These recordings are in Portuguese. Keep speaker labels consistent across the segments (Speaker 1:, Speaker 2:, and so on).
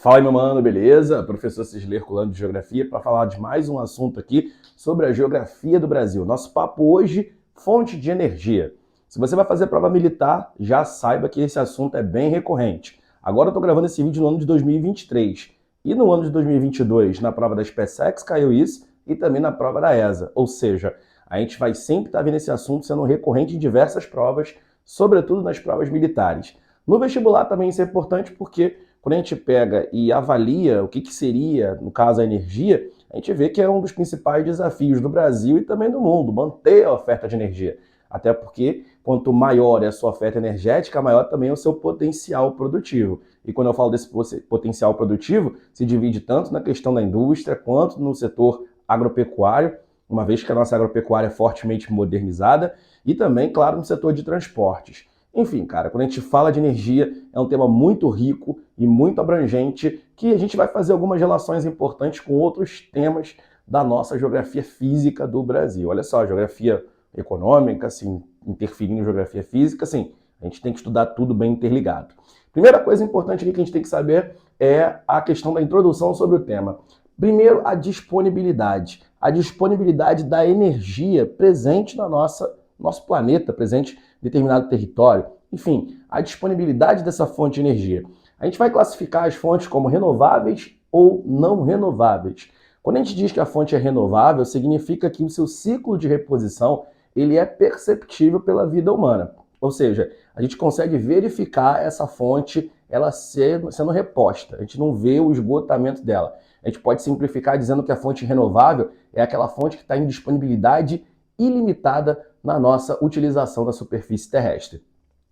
Speaker 1: Fala aí, meu mano, beleza? Professor Cisler Herculano de Geografia para falar de mais um assunto aqui sobre a geografia do Brasil. Nosso papo hoje, fonte de energia. Se você vai fazer prova militar, já saiba que esse assunto é bem recorrente. Agora eu estou gravando esse vídeo no ano de 2023 e no ano de 2022, na prova da SpaceX caiu isso e também na prova da ESA. Ou seja, a gente vai sempre estar vendo esse assunto sendo recorrente em diversas provas, sobretudo nas provas militares. No vestibular também isso é importante porque quando a gente pega e avalia o que seria, no caso, a energia, a gente vê que é um dos principais desafios do Brasil e também do mundo, manter a oferta de energia. Até porque, quanto maior é a sua oferta energética, maior também é o seu potencial produtivo. E quando eu falo desse potencial produtivo, se divide tanto na questão da indústria, quanto no setor agropecuário, uma vez que a nossa agropecuária é fortemente modernizada, e também, claro, no setor de transportes. Enfim, cara, quando a gente fala de energia, é um tema muito rico e muito abrangente, que a gente vai fazer algumas relações importantes com outros temas da nossa geografia física do Brasil. Olha só, geografia econômica, assim, interferindo em geografia física, assim, a gente tem que estudar tudo bem interligado. Primeira coisa importante aqui que a gente tem que saber é a questão da introdução sobre o tema. Primeiro, a disponibilidade. A disponibilidade da energia presente na nosso planeta, presente em determinado território. Enfim, a disponibilidade dessa fonte de energia. A gente vai classificar as fontes como renováveis ou não renováveis. Quando a gente diz que a fonte é renovável, significa que o seu ciclo de reposição ele é perceptível pela vida humana. Ou seja, a gente consegue verificar essa fonte ela sendo reposta. A gente não vê o esgotamento dela. A gente pode simplificar dizendo que a fonte renovável é aquela fonte que está em disponibilidade ilimitada na nossa utilização da superfície terrestre.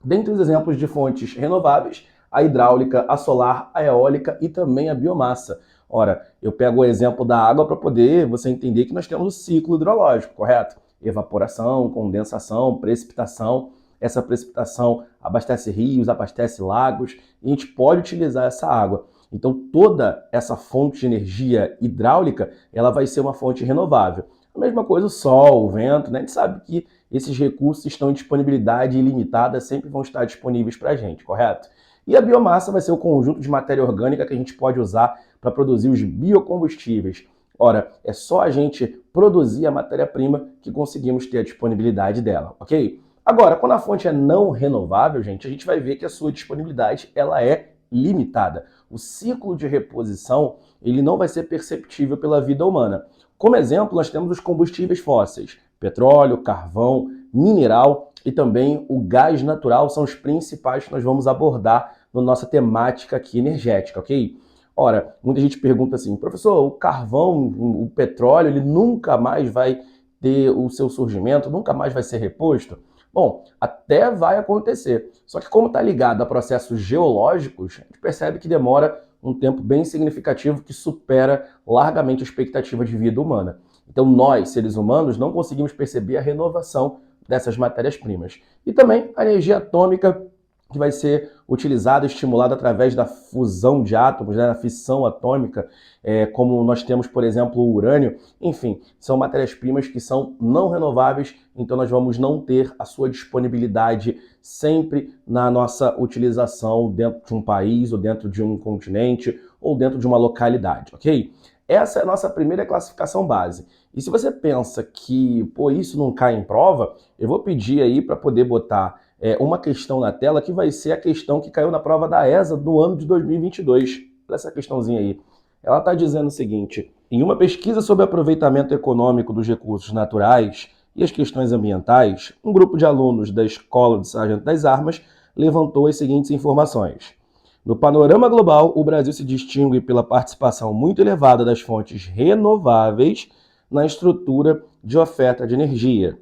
Speaker 1: Dentre os exemplos de fontes renováveis, a hidráulica, a solar, a eólica e também a biomassa. Ora, eu pego o exemplo da água para poder você entender que nós temos o ciclo hidrológico, correto? Evaporação, condensação, precipitação. Essa precipitação abastece rios, abastece lagos, e a gente pode utilizar essa água. Então, toda essa fonte de energia hidráulica, ela vai ser uma fonte renovável. A mesma coisa o sol, o vento, né? A gente sabe que esses recursos estão em disponibilidade ilimitada, sempre vão estar disponíveis para a gente, correto? E a biomassa vai ser o conjunto de matéria orgânica que a gente pode usar para produzir os biocombustíveis. Ora, é só a gente produzir a matéria-prima que conseguimos ter a disponibilidade dela, ok? Agora, quando a fonte é não renovável, gente, a gente vai ver que a sua disponibilidade ela é limitada. O ciclo de reposição ele não vai ser perceptível pela vida humana. Como exemplo, nós temos os combustíveis fósseis, petróleo, carvão, mineral e também o gás natural são os principais que nós vamos abordar na nossa temática aqui energética, ok? Ora, muita gente pergunta assim, professor, o carvão, o petróleo, ele nunca mais vai ter o seu surgimento, nunca mais vai ser reposto? Bom, até vai acontecer. Só que como está ligado a processos geológicos, a gente percebe que demora um tempo bem significativo que supera largamente a expectativa de vida humana. Então nós, seres humanos, não conseguimos perceber a renovação dessas matérias-primas. E também a energia atômica que vai ser utilizada e estimulada através da fusão de átomos, né, da fissão atômica, como nós temos, por exemplo, o urânio. Enfim, são matérias-primas que são não renováveis, então nós vamos não ter a sua disponibilidade sempre na nossa utilização dentro de um país, ou dentro de um continente, ou dentro de uma localidade, ok? Essa é a nossa primeira classificação base. E se você pensa que, pô, isso não cai em prova, eu vou pedir aí para poder botar uma questão na tela que vai ser a questão que caiu na prova da ESA no ano de 2022. Olha essa questãozinha aí. Ela está dizendo o seguinte: em uma pesquisa sobre aproveitamento econômico dos recursos naturais e as questões ambientais, um grupo de alunos da Escola de Sargento das Armas levantou as seguintes informações. No panorama global, o Brasil se distingue pela participação muito elevada das fontes renováveis na estrutura de oferta de energia.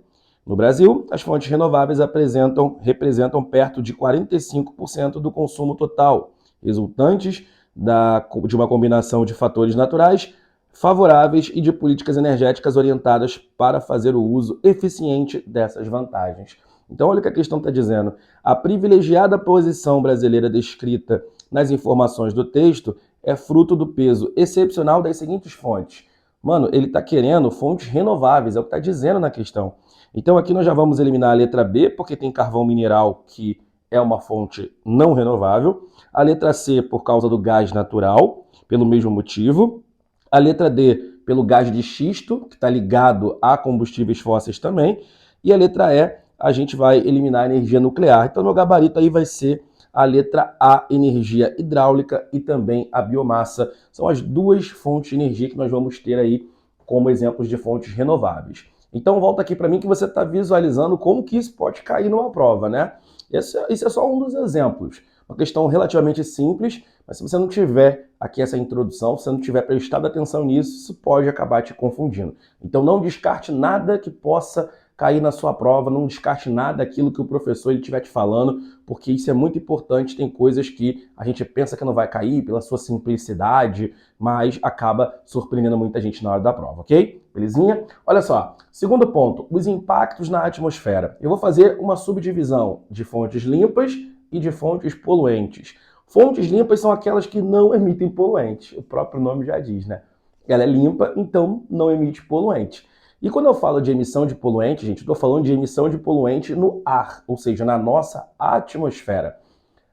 Speaker 1: No Brasil, as fontes renováveis representam perto de 45% do consumo total, resultantes de uma combinação de fatores naturais favoráveis e de políticas energéticas orientadas para fazer o uso eficiente dessas vantagens. Então, olha o que a questão está dizendo. A privilegiada posição brasileira descrita nas informações do texto é fruto do peso excepcional das seguintes fontes. Mano, ele está querendo fontes renováveis, é o que está dizendo na questão. Então aqui nós já vamos eliminar a letra B, porque tem carvão mineral que é uma fonte não renovável. A letra C, por causa do gás natural, pelo mesmo motivo. A letra D, pelo gás de xisto, que está ligado a combustíveis fósseis também. E a letra E, a gente vai eliminar a energia nuclear. Então, meu gabarito aí vai ser a letra A, energia hidráulica, e também a biomassa. São as duas fontes de energia que nós vamos ter aí como exemplos de fontes renováveis. Então, volta aqui para mim que você está visualizando como que isso pode cair numa prova, né? Isso é só um dos exemplos. Uma questão relativamente simples, mas se você não tiver aqui essa introdução, se você não tiver prestado atenção nisso, isso pode acabar te confundindo. Então, não descarte nada que possa cair na sua prova, não descarte nada daquilo que o professor estiver te falando, porque isso é muito importante. Tem coisas que a gente pensa que não vai cair pela sua simplicidade, mas acaba surpreendendo muita gente na hora da prova, ok? Belezinha? Olha só, segundo ponto, os impactos na atmosfera. Eu vou fazer uma subdivisão de fontes limpas e de fontes poluentes. Fontes limpas são aquelas que não emitem poluentes, o próprio nome já diz, né? Ela é limpa, então não emite poluente. E quando eu falo de emissão de poluente, gente, estou falando de emissão de poluente no ar, ou seja, na nossa atmosfera.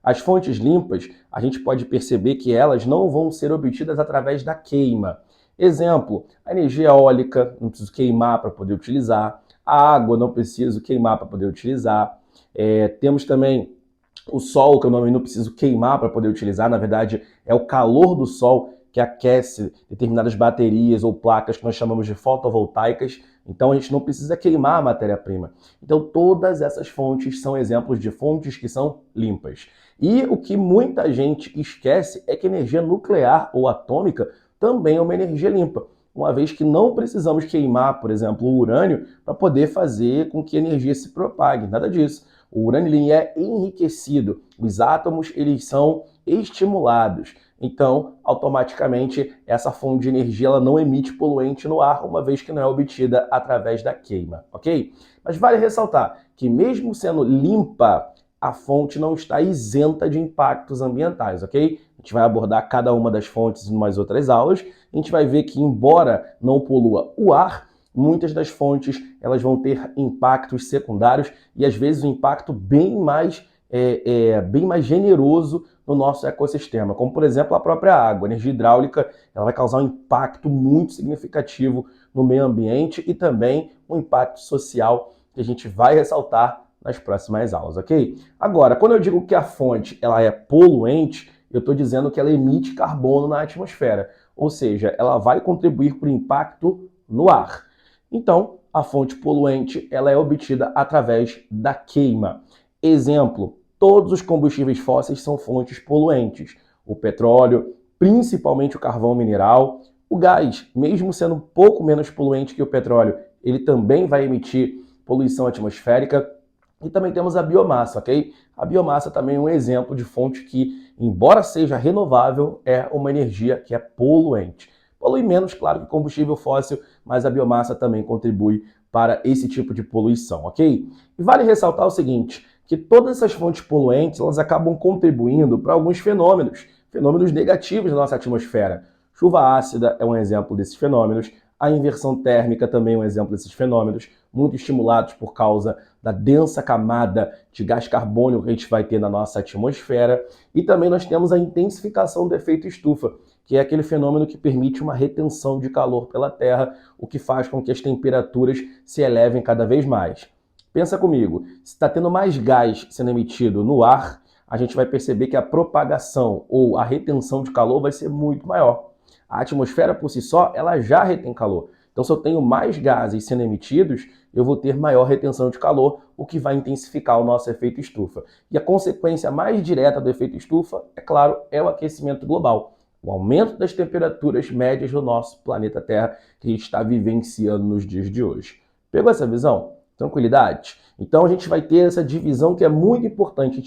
Speaker 1: As fontes limpas, a gente pode perceber que elas não vão ser obtidas através da queima. Exemplo, a energia eólica, não preciso queimar para poder utilizar. A água, não preciso queimar para poder utilizar. Temos também o sol, que eu não preciso queimar para poder utilizar. Na verdade, é o calor do sol que aquece determinadas baterias ou placas que nós chamamos de fotovoltaicas. Então, a gente não precisa queimar a matéria-prima. Então, todas essas fontes são exemplos de fontes que são limpas. E o que muita gente esquece é que energia nuclear ou atômica também é uma energia limpa, uma vez que não precisamos queimar, por exemplo, o urânio para poder fazer com que a energia se propague. Nada disso. O urânio ele é enriquecido, os átomos eles são estimulados. Então, automaticamente, essa fonte de energia ela não emite poluente no ar, uma vez que não é obtida através da queima, ok? Mas vale ressaltar que mesmo sendo limpa, a fonte não está isenta de impactos ambientais, ok? A gente vai abordar cada uma das fontes em umas outras aulas. A gente vai ver que, embora não polua o ar, muitas das fontes elas vão ter impactos secundários e, às vezes, um impacto bem mais generoso no nosso ecossistema, como, por exemplo, a própria água. A energia hidráulica ela vai causar um impacto muito significativo no meio ambiente e também um impacto social que a gente vai ressaltar nas próximas aulas, ok? Agora, quando eu digo que a fonte ela é poluente, eu estou dizendo que ela emite carbono na atmosfera, ou seja, ela vai contribuir para o impacto no ar. Então, a fonte poluente ela é obtida através da queima. Exemplo, todos os combustíveis fósseis são fontes poluentes. O petróleo, principalmente o carvão mineral, o gás, mesmo sendo um pouco menos poluente que o petróleo, ele também vai emitir poluição atmosférica. E também temos a biomassa, ok? A biomassa também é um exemplo de fonte que, embora seja renovável, é uma energia que é poluente. Polui menos, claro, que combustível fóssil, mas a biomassa também contribui para esse tipo de poluição, ok? E vale ressaltar o seguinte, que todas essas fontes poluentes, elas acabam contribuindo para alguns fenômenos negativos da nossa atmosfera. Chuva ácida é um exemplo desses fenômenos, a inversão térmica também é um exemplo desses fenômenos, muito estimulados por causa da densa camada de gás carbônico que a gente vai ter na nossa atmosfera. E também nós temos a intensificação do efeito estufa, que é aquele fenômeno que permite uma retenção de calor pela Terra, o que faz com que as temperaturas se elevem cada vez mais. Pensa comigo, se está tendo mais gás sendo emitido no ar, a gente vai perceber que a propagação ou a retenção de calor vai ser muito maior. A atmosfera por si só, ela já retém calor. Então, se eu tenho mais gases sendo emitidos, eu vou ter maior retenção de calor, o que vai intensificar o nosso efeito estufa. E a consequência mais direta do efeito estufa, é claro, é o aquecimento global. O aumento das temperaturas médias do nosso planeta Terra que a gente está vivenciando nos dias de hoje. Pegou essa visão? Tranquilidade? Então, a gente vai ter essa divisão que é muito importante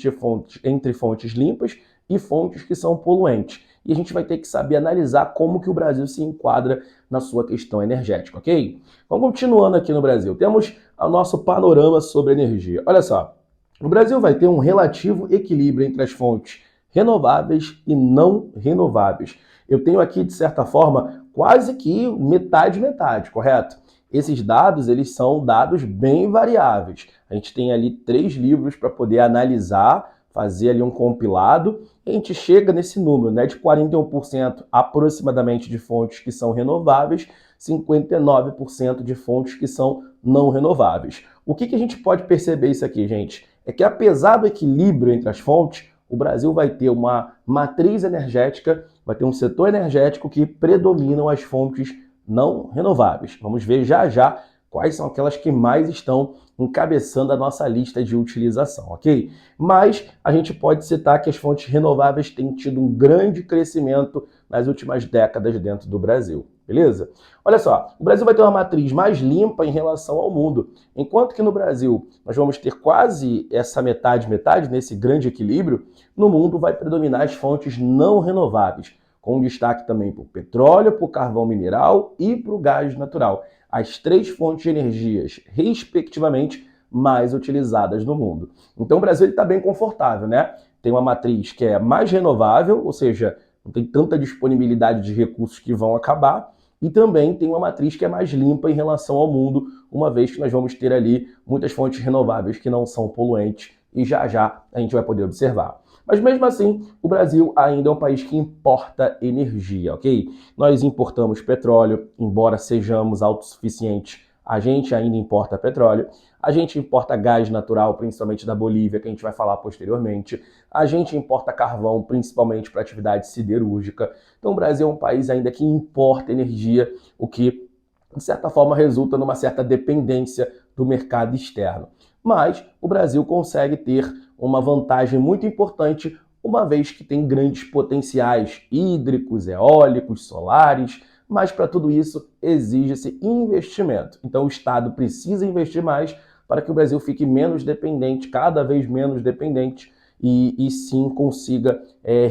Speaker 1: entre fontes limpas e fontes que são poluentes. E a gente vai ter que saber analisar como que o Brasil se enquadra na sua questão energética, ok? Vamos continuando aqui no Brasil. Temos o nosso panorama sobre energia. Olha só, o Brasil vai ter um relativo equilíbrio entre as fontes renováveis e não renováveis. Eu tenho aqui, de certa forma, quase que metade, correto? Esses dados, eles são dados bem variáveis. A gente tem ali 3 livros para poder analisar fazer ali um compilado, e a gente chega nesse número, né, de 41% aproximadamente de fontes que são renováveis, 59% de fontes que são não renováveis. O que a gente pode perceber isso aqui, gente? É que apesar do equilíbrio entre as fontes, o Brasil vai ter uma matriz energética, vai ter um setor energético que predominam as fontes não renováveis. Vamos ver já já quais são aquelas que mais estão encabeçando a nossa lista de utilização, ok? Mas a gente pode citar que as fontes renováveis têm tido um grande crescimento nas últimas décadas dentro do Brasil, beleza? Olha só, o Brasil vai ter uma matriz mais limpa em relação ao mundo, enquanto que no Brasil nós vamos ter quase essa metade, nesse grande equilíbrio, no mundo vai predominar as fontes não renováveis, com destaque também para o petróleo, para o carvão mineral e para o gás natural. As três fontes de energias, respectivamente, mais utilizadas no mundo. Então o Brasil está bem confortável, né? Tem uma matriz que é mais renovável, ou seja, não tem tanta disponibilidade de recursos que vão acabar, e também tem uma matriz que é mais limpa em relação ao mundo, uma vez que nós vamos ter ali muitas fontes renováveis que não são poluentes, e já já a gente vai poder observar. Mas mesmo assim, o Brasil ainda é um país que importa energia, ok? Nós importamos petróleo, embora sejamos autossuficientes, a gente ainda importa petróleo. A gente importa gás natural, principalmente da Bolívia, que a gente vai falar posteriormente. A gente importa carvão, principalmente para atividade siderúrgica. Então o Brasil é um país ainda que importa energia, o que, de certa forma, resulta numa certa dependência do mercado externo. Mas o Brasil consegue ter uma vantagem muito importante, uma vez que tem grandes potenciais hídricos, eólicos, solares, mas para tudo isso exige-se investimento. Então o Estado precisa investir mais para que o Brasil fique menos dependente, cada vez menos dependente, e sim consiga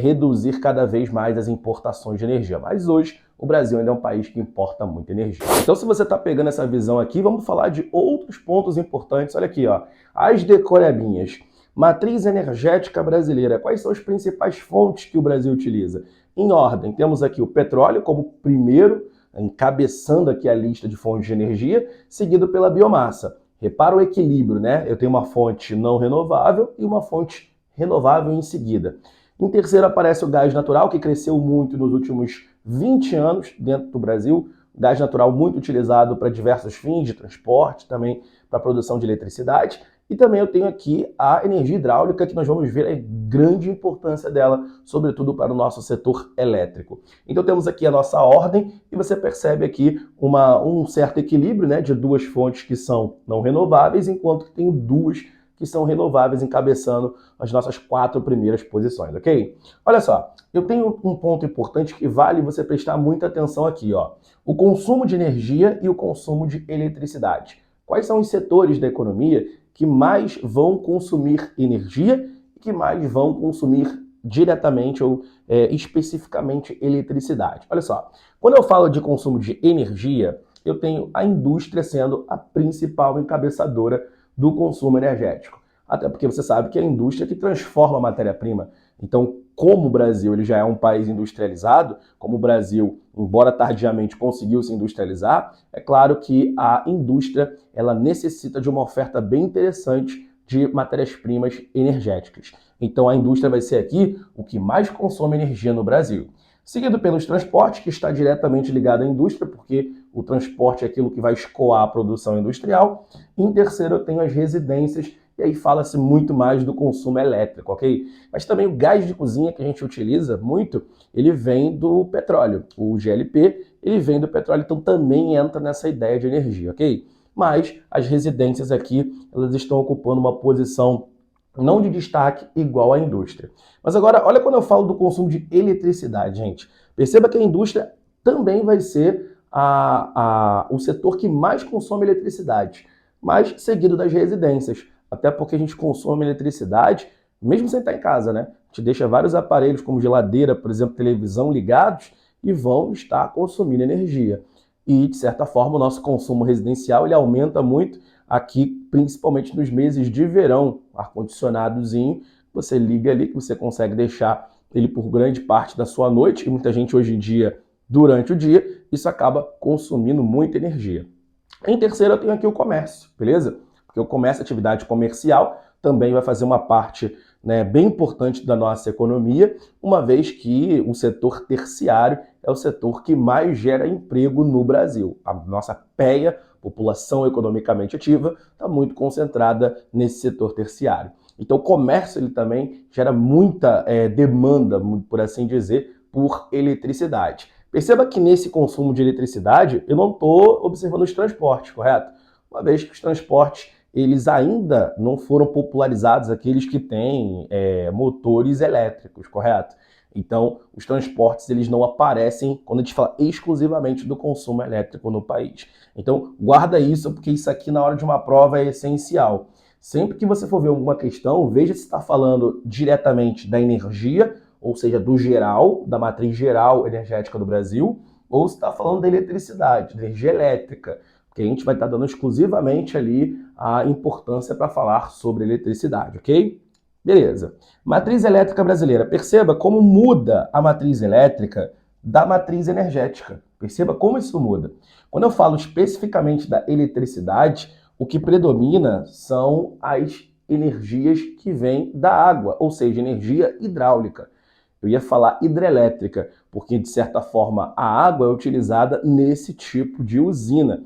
Speaker 1: reduzir cada vez mais as importações de energia. Mas hoje o Brasil ainda é um país que importa muita energia. Então, se você está pegando essa visão aqui, vamos falar de outros pontos importantes. Olha aqui, ó, as decorebinhas. Matriz energética brasileira. Quais são as principais fontes que o Brasil utiliza? Em ordem, temos aqui o petróleo como primeiro, encabeçando aqui a lista de fontes de energia, seguido pela biomassa. Repara o equilíbrio, né? Eu tenho uma fonte não renovável e uma fonte renovável em seguida. Em terceiro aparece o gás natural, que cresceu muito nos últimos 20 anos dentro do Brasil. Gás natural muito utilizado para diversos fins de transporte, também para a produção de eletricidade. E também eu tenho aqui a energia hidráulica, que nós vamos ver a grande importância dela, sobretudo para o nosso setor elétrico. Então temos aqui a nossa ordem e você percebe aqui um certo equilíbrio, né, de duas fontes que são não renováveis, enquanto que tenho duas que são renováveis encabeçando as nossas 4 primeiras posições, ok? Olha só, eu tenho um ponto importante que vale você prestar muita atenção aqui, ó. O consumo de energia e o consumo de eletricidade. Quais são os setores da economia que mais vão consumir energia e que mais vão consumir diretamente ou especificamente eletricidade? Olha só, quando eu falo de consumo de energia, eu tenho a indústria sendo a principal encabeçadora do consumo energético. Até porque você sabe que é a indústria que transforma a matéria-prima. Então, como o Brasil ele já é um país industrializado, como o Brasil, embora tardiamente conseguiu se industrializar, é claro que a indústria ela necessita de uma oferta bem interessante de matérias-primas energéticas. Então, a indústria vai ser aqui o que mais consome energia no Brasil. Seguido pelos transportes, que está diretamente ligado à indústria, porque o transporte é aquilo que vai escoar a produção industrial. E em terceiro, eu tenho as residências, e aí fala-se muito mais do consumo elétrico, ok? Mas também o gás de cozinha que a gente utiliza muito, ele vem do petróleo. O GLP, ele vem do petróleo, então também entra nessa ideia de energia, ok? Mas as residências aqui, elas estão ocupando uma posição não de destaque igual à indústria. Mas agora, olha quando eu falo do consumo de eletricidade, gente. Perceba que a indústria também vai ser o setor que mais consome eletricidade, mas seguido das residências. Até porque a gente consome eletricidade, mesmo sem estar em casa, né? A gente deixa vários aparelhos, como geladeira, por exemplo, televisão, ligados e vão estar consumindo energia. E, de certa forma, o nosso consumo residencial ele aumenta muito aqui, principalmente nos meses de verão. Ar-condicionadozinho, você liga ali que você consegue deixar ele por grande parte da sua noite, e muita gente hoje em dia, durante o dia, isso acaba consumindo muita energia. Em terceiro, eu tenho aqui o comércio, beleza? Porque o comércio, atividade comercial, também vai fazer uma parte né, bem importante da nossa economia, uma vez que o setor terciário é o setor que mais gera emprego no Brasil. A nossa PEA, população economicamente ativa, está muito concentrada nesse setor terciário. Então o comércio ele também gera muita demanda, por assim dizer, por eletricidade. Perceba que nesse consumo de eletricidade eu não estou observando os transportes, correto? Uma vez que os transportes eles ainda não foram popularizados, aqueles que têm motores elétricos, correto? Então, os transportes eles não aparecem quando a gente fala exclusivamente do consumo elétrico no país. Então, guarda isso, porque isso aqui na hora de uma prova é essencial. Sempre que você for ver alguma questão, veja se está falando diretamente da energia, ou seja, do geral, da matriz geral energética do Brasil, ou se está falando da eletricidade, da energia elétrica, porque a gente vai estar dando exclusivamente ali a importância para falar sobre eletricidade, ok? Beleza. Matriz elétrica brasileira. Perceba como muda a matriz elétrica da matriz energética. Perceba como isso muda. Quando eu falo especificamente da eletricidade, o que predomina são as energias que vêm da água, ou seja, energia hidráulica. Eu ia falar hidrelétrica, porque de certa forma a água é utilizada nesse tipo de usina.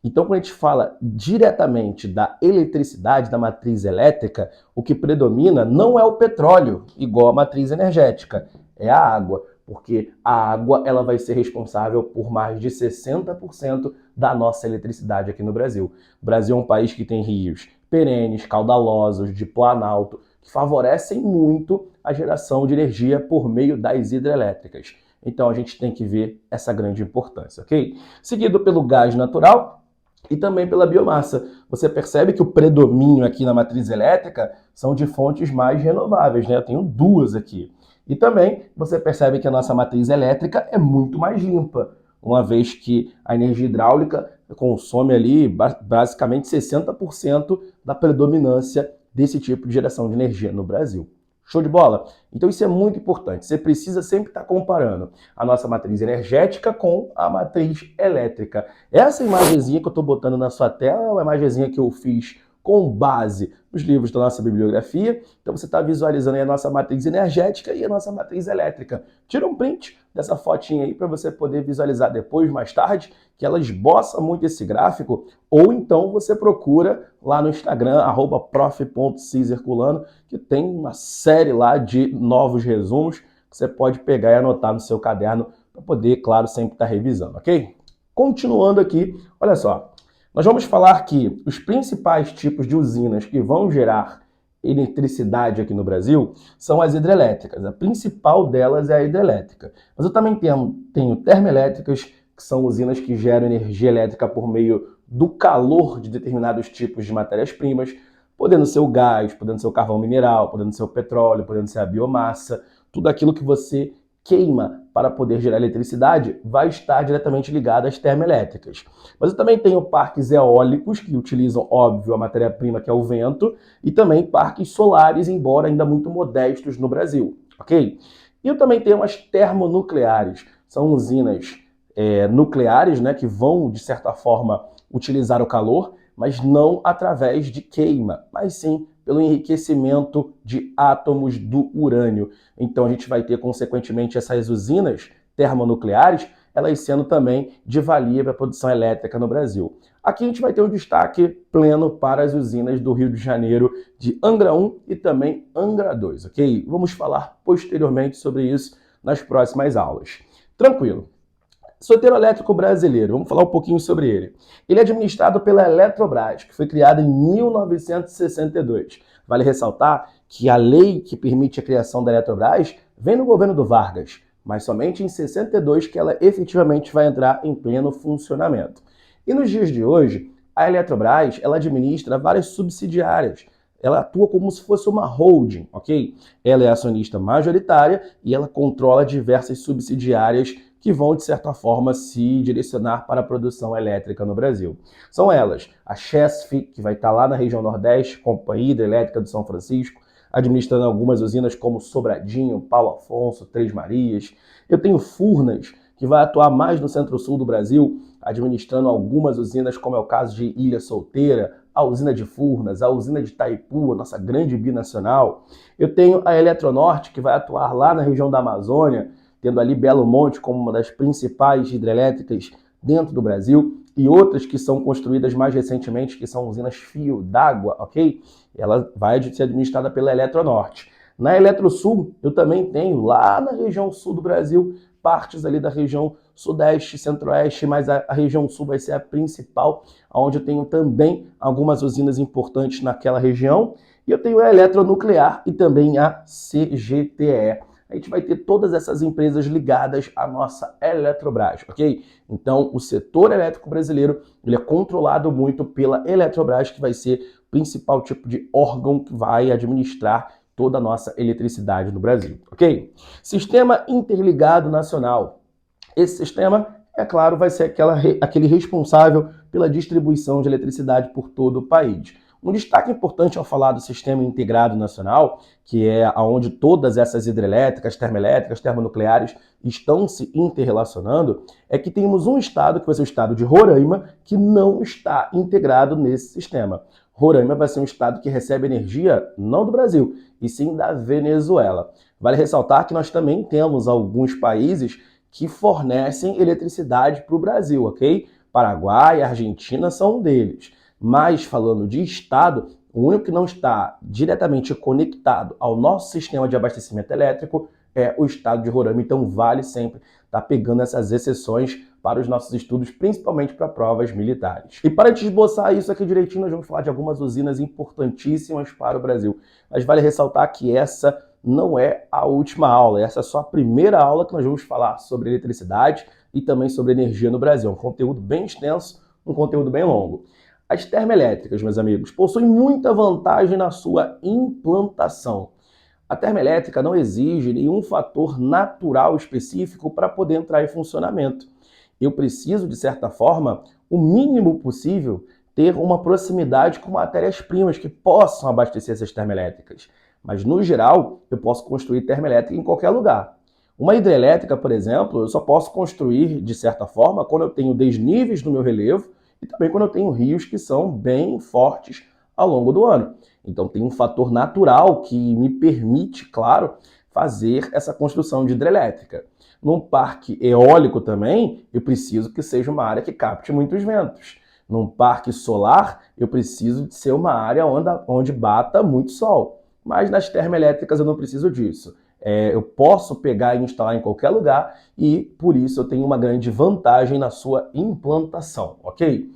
Speaker 1: Então, quando a gente fala diretamente da eletricidade, da matriz elétrica, o que predomina não é o petróleo, igual a matriz energética, é a água, porque a água ela vai ser responsável por mais de 60% da nossa eletricidade aqui no Brasil. O Brasil é um país que tem rios perenes, caudalosos, de planalto, que favorecem muito a geração de energia por meio das hidrelétricas. Então, a gente tem que ver essa grande importância, ok? Seguido pelo gás natural, e também pela biomassa. Você percebe que o predomínio aqui na matriz elétrica são de fontes mais renováveis, né? Eu tenho duas aqui. E também você percebe que a nossa matriz elétrica é muito mais limpa, uma vez que a energia hidráulica consome ali basicamente 60% da predominância desse tipo de geração de energia no Brasil. Show de bola? Então isso é muito importante. Você precisa sempre estar comparando a nossa matriz energética com a matriz elétrica. Essa imagenzinha que eu estou botando na sua tela é uma imagenzinha que eu fiz com base nos livros da nossa bibliografia. Então você está visualizando aí a nossa matriz energética e a nossa matriz elétrica. Tira um print dessa fotinha aí para você poder visualizar depois, mais tarde, que ela esboça muito esse gráfico, ou então você procura lá no Instagram, @prof.cizerculano, que tem uma série lá de novos resumos que você pode pegar e anotar no seu caderno para poder, claro, sempre estar revisando, ok? Continuando aqui, olha só, nós vamos falar que os principais tipos de usinas que vão gerar eletricidade aqui no Brasil são as hidrelétricas. A principal delas é a hidrelétrica. Mas eu também tenho termoelétricas, que são usinas que geram energia elétrica por meio do calor de determinados tipos de matérias-primas, podendo ser o gás, podendo ser o carvão mineral, podendo ser o petróleo, podendo ser a biomassa, tudo aquilo que você queima para poder gerar eletricidade vai estar diretamente ligado às termoelétricas. Mas eu também tenho parques eólicos que utilizam, óbvio, a matéria-prima que é o vento, e também parques solares, embora ainda muito modestos no Brasil, ok? E eu também tenho as termonucleares, são usinas nucleares, né, que vão, de certa forma, utilizar o calor, mas não através de queima, mas sim pelo enriquecimento de átomos do urânio. Então a gente vai ter, consequentemente, essas usinas termonucleares, elas sendo também de valia para a produção elétrica no Brasil. Aqui a gente vai ter um destaque pleno para as usinas do Rio de Janeiro, de Angra 1 e também Angra 2, ok? Vamos falar posteriormente sobre isso nas próximas aulas. Tranquilo. Sorteio elétrico brasileiro, vamos falar um pouquinho sobre ele. Ele é administrado pela Eletrobras, que foi criada em 1962. Vale ressaltar que a lei que permite a criação da Eletrobras vem no governo do Vargas, mas somente em 62 que ela efetivamente vai entrar em pleno funcionamento. E nos dias de hoje, a Eletrobras ela administra várias subsidiárias. Ela atua como se fosse uma holding, ok? Ela é acionista majoritária e ela controla diversas subsidiárias que vão, de certa forma, se direcionar para a produção elétrica no Brasil. São elas, a Chesf, que vai estar lá na região Nordeste, Companhia Hidrelétrica do São Francisco, administrando algumas usinas como Sobradinho, Paulo Afonso, Três Marias. Eu tenho Furnas, que vai atuar mais no centro-sul do Brasil, administrando algumas usinas, como é o caso de Ilha Solteira, a usina de Furnas, a usina de Itaipu, a nossa grande binacional. Eu tenho a Eletronorte, que vai atuar lá na região da Amazônia, tendo ali Belo Monte como uma das principais hidrelétricas dentro do Brasil, e outras que são construídas mais recentemente, que são usinas fio d'água, ok? Ela vai ser administrada pela Eletronorte. Na Eletrosul, eu também tenho lá na região sul do Brasil, partes ali da região sudeste, centro-oeste, mas a região sul vai ser a principal, onde eu tenho também algumas usinas importantes naquela região. E eu tenho a Eletronuclear e também a CGTE. A gente vai ter todas essas empresas ligadas à nossa Eletrobras, ok? Então, o setor elétrico brasileiro ele é controlado muito pela Eletrobras, que vai ser o principal tipo de órgão que vai administrar toda a nossa eletricidade no Brasil, ok? Sistema Interligado Nacional. Esse sistema, é claro, vai ser aquele responsável pela distribuição de eletricidade por todo o país. Um destaque importante ao falar do Sistema Integrado Nacional, que é onde todas essas hidrelétricas, termoelétricas, termonucleares estão se interrelacionando, é que temos um estado, que vai ser o estado de Roraima, que não está integrado nesse sistema. Roraima vai ser um estado que recebe energia não do Brasil, e sim da Venezuela. Vale ressaltar que nós também temos alguns países que fornecem eletricidade para o Brasil, ok? Paraguai e Argentina são um deles. Mas, falando de estado, o único que não está diretamente conectado ao nosso sistema de abastecimento elétrico é o estado de Roraima. Então, vale sempre estar pegando essas exceções para os nossos estudos, principalmente para provas militares. E para te esboçar isso aqui direitinho, nós vamos falar de algumas usinas importantíssimas para o Brasil. Mas vale ressaltar que essa não é a última aula, essa é só a primeira aula que nós vamos falar sobre eletricidade e também sobre energia no Brasil. Um conteúdo bem extenso, um conteúdo bem longo. As termoelétricas, meus amigos, possuem muita vantagem na sua implantação. A termoelétrica não exige nenhum fator natural específico para poder entrar em funcionamento. Eu preciso, de certa forma, o mínimo possível, ter uma proximidade com matérias-primas que possam abastecer essas termoelétricas. Mas, no geral, eu posso construir termoelétrica em qualquer lugar. Uma hidrelétrica, por exemplo, eu só posso construir, de certa forma, quando eu tenho desníveis no meu relevo e também quando eu tenho rios que são bem fortes ao longo do ano. Então, tem um fator natural que me permite, claro, fazer essa construção de hidrelétrica. Num parque eólico também, eu preciso que seja uma área que capte muitos ventos. Num parque solar, eu preciso de ser uma área onde bata muito sol. Mas nas termoelétricas eu não preciso disso. Eu posso pegar e instalar em qualquer lugar e, por isso, eu tenho uma grande vantagem na sua implantação, ok?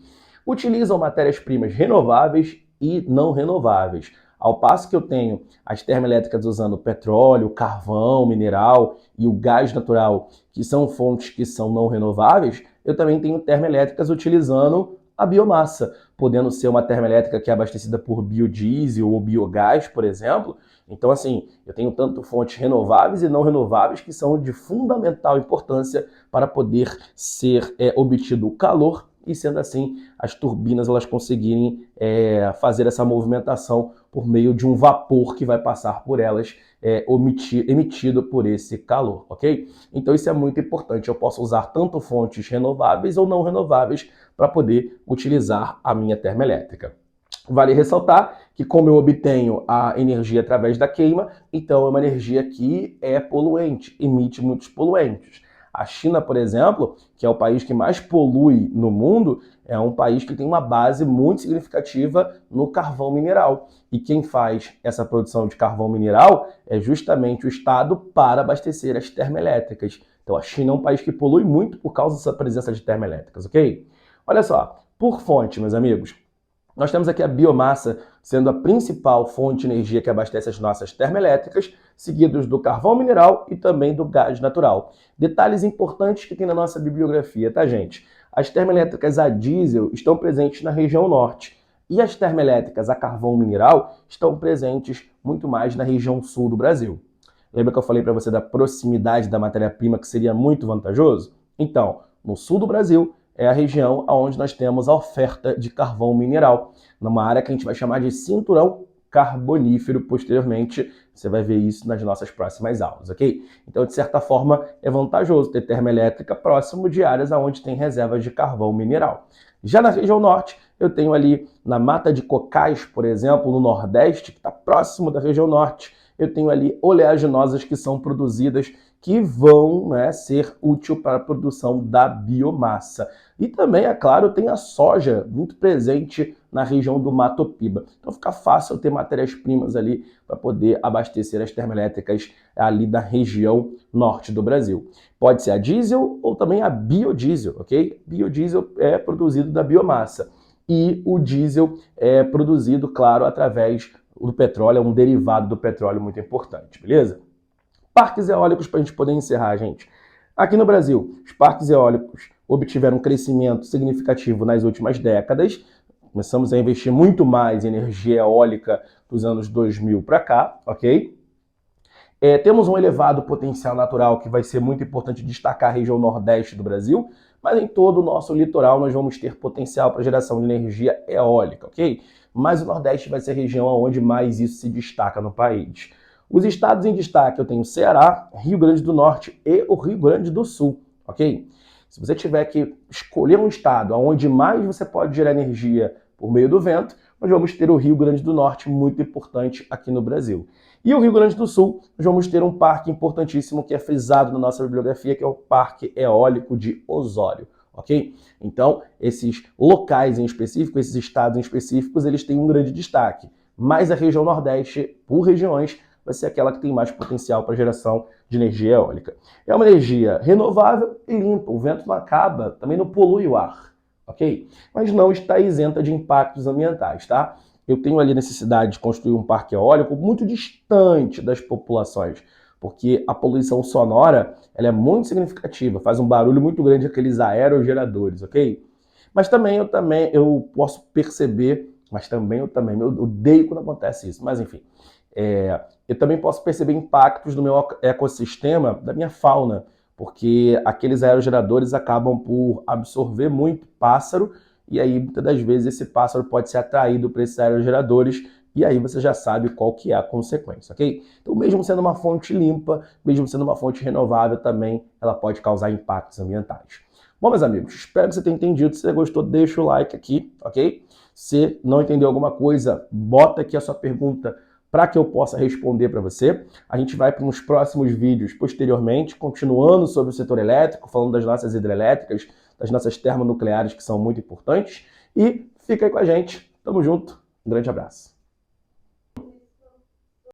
Speaker 1: Utilizam matérias-primas renováveis e não renováveis. Ao passo que eu tenho as termoelétricas usando petróleo, carvão, mineral e o gás natural, que são fontes que são não renováveis, eu também tenho termoelétricas utilizando a biomassa, podendo ser uma termoelétrica que é abastecida por biodiesel ou biogás, por exemplo. Então, assim, eu tenho tanto fontes renováveis e não renováveis que são de fundamental importância para poder ser obtido o calor e, sendo assim, as turbinas elas conseguirem fazer essa movimentação por meio de um vapor que vai passar por elas, emitido por esse calor, ok? Então isso é muito importante, eu posso usar tanto fontes renováveis ou não renováveis para poder utilizar a minha termoelétrica. Vale ressaltar que como eu obtenho a energia através da queima, então é uma energia que é poluente, emite muitos poluentes. A China, por exemplo, que é o país que mais polui no mundo, é um país que tem uma base muito significativa no carvão mineral. E quem faz essa produção de carvão mineral é justamente o Estado para abastecer as termoelétricas. Então a China é um país que polui muito por causa dessa presença de termoelétricas, ok? Olha só, por fonte, meus amigos, nós temos aqui a biomassa sendo a principal fonte de energia que abastece as nossas termoelétricas, seguidos do carvão mineral e também do gás natural. Detalhes importantes que tem na nossa bibliografia, tá, gente? As termoelétricas a diesel estão presentes na região norte e as termoelétricas a carvão mineral estão presentes muito mais na região sul do Brasil. Lembra que eu falei para você da proximidade da matéria-prima que seria muito vantajoso? Então, no sul do Brasil, é a região onde nós temos a oferta de carvão mineral, numa área que a gente vai chamar de cinturão carbonífero posteriormente, Você vai ver isso nas nossas próximas aulas, ok? Então, de certa forma, é vantajoso ter termoelétrica próximo de áreas onde tem reservas de carvão mineral. Já na região norte, eu tenho ali na Mata de Cocais, por exemplo, no Nordeste, que está próximo da região norte, eu tenho ali oleaginosas que são produzidas que vão, né, ser útil para a produção da biomassa. E também, é claro, tem a soja muito presente na região do Mato Piba. Então fica fácil ter matérias-primas ali para poder abastecer as termoelétricas ali da região norte do Brasil. Pode ser a diesel ou também a biodiesel, ok? Biodiesel é produzido da biomassa e o diesel é produzido, claro, através do petróleo, é um derivado do petróleo muito importante, beleza? Parques eólicos, para a gente poder encerrar, gente. Aqui no Brasil, os parques eólicos obtiveram um crescimento significativo nas últimas décadas. Começamos a investir muito mais em energia eólica dos anos 2000 para cá, ok? Temos um elevado potencial natural que vai ser muito importante destacar a região nordeste do Brasil, mas em todo o nosso litoral nós vamos ter potencial para geração de energia eólica, ok? Mas o Nordeste vai ser a região onde mais isso se destaca no país. Os estados em destaque eu tenho Ceará, Rio Grande do Norte e o Rio Grande do Sul, ok? Se você tiver que escolher um estado onde mais você pode gerar energia por meio do vento, nós vamos ter o Rio Grande do Norte, muito importante aqui no Brasil. E o Rio Grande do Sul, nós vamos ter um parque importantíssimo que é frisado na nossa bibliografia, que é o Parque Eólico de Osório, ok? Então, esses locais em específico, esses estados em específicos, eles têm um grande destaque. Mas a região Nordeste, por regiões, vai ser aquela que tem mais potencial para geração de energia eólica. É uma energia renovável e limpa, o vento não acaba, também não polui o ar, ok? Mas não está isenta de impactos ambientais, tá? Eu tenho ali necessidade de construir um parque eólico muito distante das populações, porque a poluição sonora ela é muito significativa, faz um barulho muito grande aqueles aerogeradores, ok? Mas também eu posso perceber, eu odeio quando acontece isso, mas enfim, eu também posso perceber impactos no meu ecossistema, da minha fauna, porque aqueles aerogeradores acabam por absorver muito pássaro, e aí muitas das vezes esse pássaro pode ser atraído para esses aerogeradores, e aí você já sabe qual que é a consequência, ok? Então mesmo sendo uma fonte limpa, mesmo sendo uma fonte renovável também, ela pode causar impactos ambientais. Bom, meus amigos, espero que você tenha entendido. Se você gostou, deixa o like aqui, ok? Se não entendeu alguma coisa, bota aqui a sua pergunta para que eu possa responder para você. A gente vai para uns próximos vídeos posteriormente, continuando sobre o setor elétrico, falando das nossas hidrelétricas, das nossas termonucleares, que são muito importantes. E fica aí com a gente. Tamo junto. Um grande abraço.